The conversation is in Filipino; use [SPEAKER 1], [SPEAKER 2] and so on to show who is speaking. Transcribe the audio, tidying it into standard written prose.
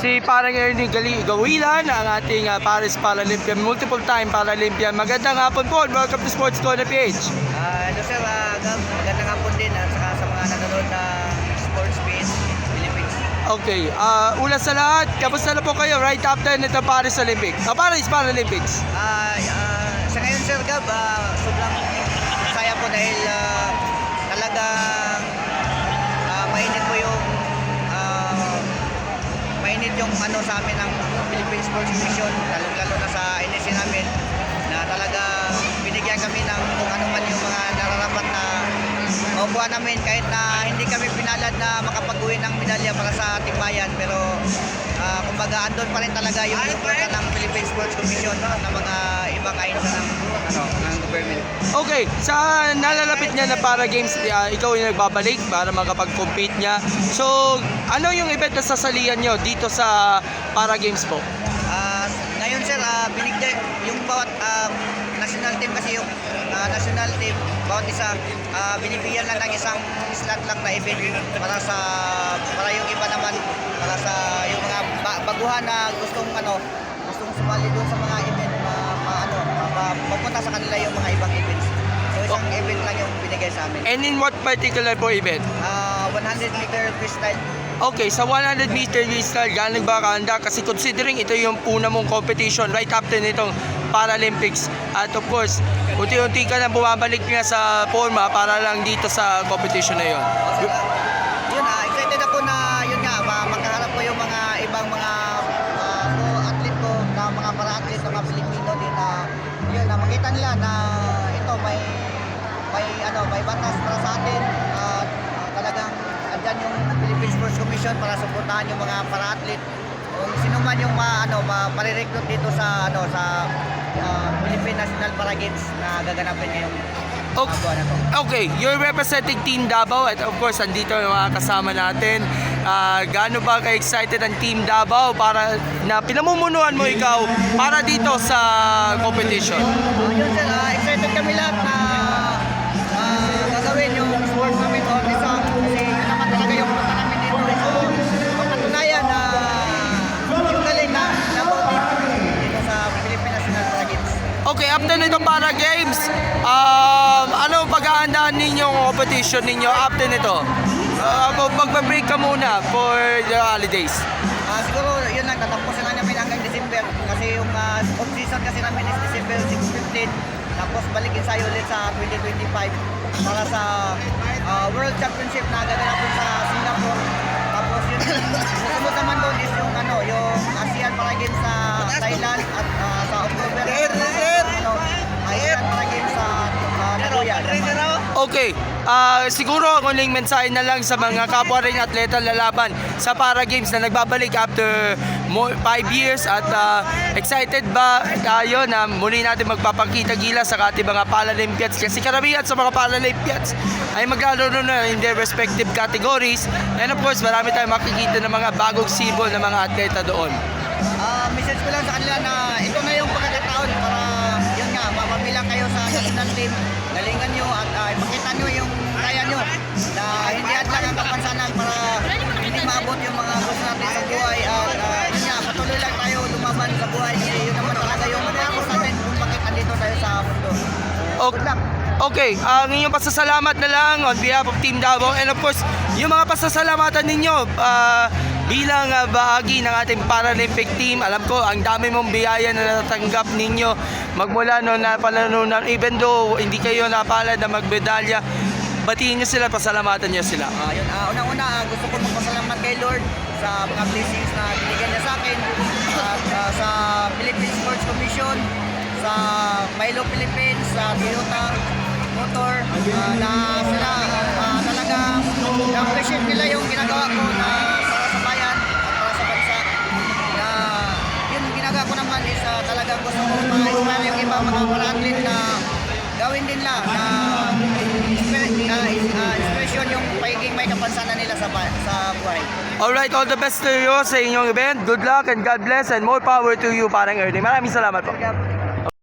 [SPEAKER 1] si parang Ernie Gawilan, ang ating Paris Paralympian, multiple time Paralympian. Magandang hapon po, welcome to Sports Corner PH.
[SPEAKER 2] Hello sir, magandang hapon din at saka sa mga nanonood ng Sports Space Philippines.
[SPEAKER 1] Okay, una sa lahat, kamusta na po kayo right after nito Paris Olympics? Paris Paralympics.
[SPEAKER 2] Sa ngayon sir Gab, sobrang saya po dahil talagang mainit po yung mainit yung ano sa amin ng Philippine Sports Commission, lalong-lalo na sa NSC namin, na talagang binigyan kami ng kung ano man yung mga nararapat na makukuha namin kahit na hindi kami pinalad na makapag-uwi ng medalya para sa ating bayan, pero kumbaga andon pa rin talaga yung suporta ng Philippine Sports Commission, no, na mga ibang ahensya ng government.
[SPEAKER 1] Okay, sa nalalapit niya na para games, ikaw yung nagbabalik para makapag-compete niya. So, ano yung event na sasalihan nyo dito sa para games po?
[SPEAKER 2] Ngayon sir, binigyan yung bawat national team, kasi yung national team, bawat isa binibigyan lang ng isang slot lang na event para yung iba naman, para sa yung mga baguhan na gustong sumali doon sa mga event, mapunta sa kanila yung mga ibang events. So isang event lang yung binigay sa amin.
[SPEAKER 1] And in what particular po event?
[SPEAKER 2] 100 meter freestyle.
[SPEAKER 1] Okay, sa 100 meter freestyle, galing ba kahanda? Kasi considering ito yung una mong competition right after nitong Paralympics. At of course, unti-unti ka na bumabalik nga sa forma para lang dito sa competition na yun.
[SPEAKER 2] Yun, excited ako na yun nga, makaharap ko yung mga ibang mga athlete ko, na mga para-athlete, mga Pilipino din, na yun, na makita nila na ito may batas para sa atin, at talagang andyan yung Philippine Sports Commission para suportahan yung mga para-athlete. Kung sino man yung marirecruit dito sa Philippine National Para Games na gaganapin ngayong buwan na to.
[SPEAKER 1] Okay, you're representing Team Davao at of course, andito yung mga kasama natin. Gaano ba ka-excited ang Team Davao para na pinamumunuan mo ikaw para dito sa competition?
[SPEAKER 2] Yun sir, excited kami lahat na gagawin yung sports namin on this kasi yun naman talaga yung punta namin dito. So, mapatunayan na yung galing na dito sa Philippine National Para Games.
[SPEAKER 1] Okay, after nito para games, ano pag-aandahan ninyo ang competition ninyo after nito? Magpa-break ka muna for the holidays.
[SPEAKER 2] Siguro yun lang, tatapusin lang namin hanggang December kasi yung off-season kasi namin is December 6-15, tapos balik ensayo ulit sa 2025 para sa World Championship na gaganapin sa Singapore. Tapos yun, susunod naman doon is yung yung ASEAN Para Games sa Thailand at sa October. ASEAN Para Games sa Nagoya.
[SPEAKER 1] Okay, siguro ang uling mensahe na lang sa mga kapwa ring atleta lalaban sa para games na nagbabalik after 5 years at excited ba tayo na muli natin magpapakita gila sa ating mga Paralympians, kasi karamihan sa mga Paralympians ay maglalaro na in their respective categories, and of course marami tayong makikita ng mga bagong sibol ng mga atleta doon.
[SPEAKER 2] Message ko lang sa kanila na ito na yung pagkakataon para yun nga, mapabilang kayo sa national team, galingan nyo at ipakita nyo yung kaya nyo, na hindi adlang ang kapansanan para hindi maabot yung mga gusto natin sa buhay, at yun nga, patuloy lang tayo lumaban sa buhay kasi yun naman talaga yung purpose natin kung bakit andito tayo sa mundo. Good luck.
[SPEAKER 1] Okay, ang inyong pasasalamat na lang on behalf of Team Davao, and of course, yung mga pasasalamatan ninyo bilang bahagi ng ating Paralympic team. Alam ko, ang dami mong biyaya na natanggap ninyo magmula noon na palanunan, even though hindi kayo napalad na magmedalya. Batiin nyo sila, pasalamatan nyo sila.
[SPEAKER 2] Unang-una, gusto ko magpasalamat kay Lord sa mga blessings na binigyan niya sa akin, at sa Philippine Sports Commission, sa Milo Philippines, sa Toyota Motor, na sila talaga na-appreciate nila yung ginagawa ko na para sa bayan at para sa bansa. Na yun ginagawa ko naman is talagang gusto ko ma-inspire yung ibang mga para-athlete na gawin din lang na inspiration yung pagiging may kapansanan nila sa buhay.
[SPEAKER 1] Alright, all the best to you sa inyong event. Good luck and God bless and more power to you, parang Ernie. Maraming salamat po.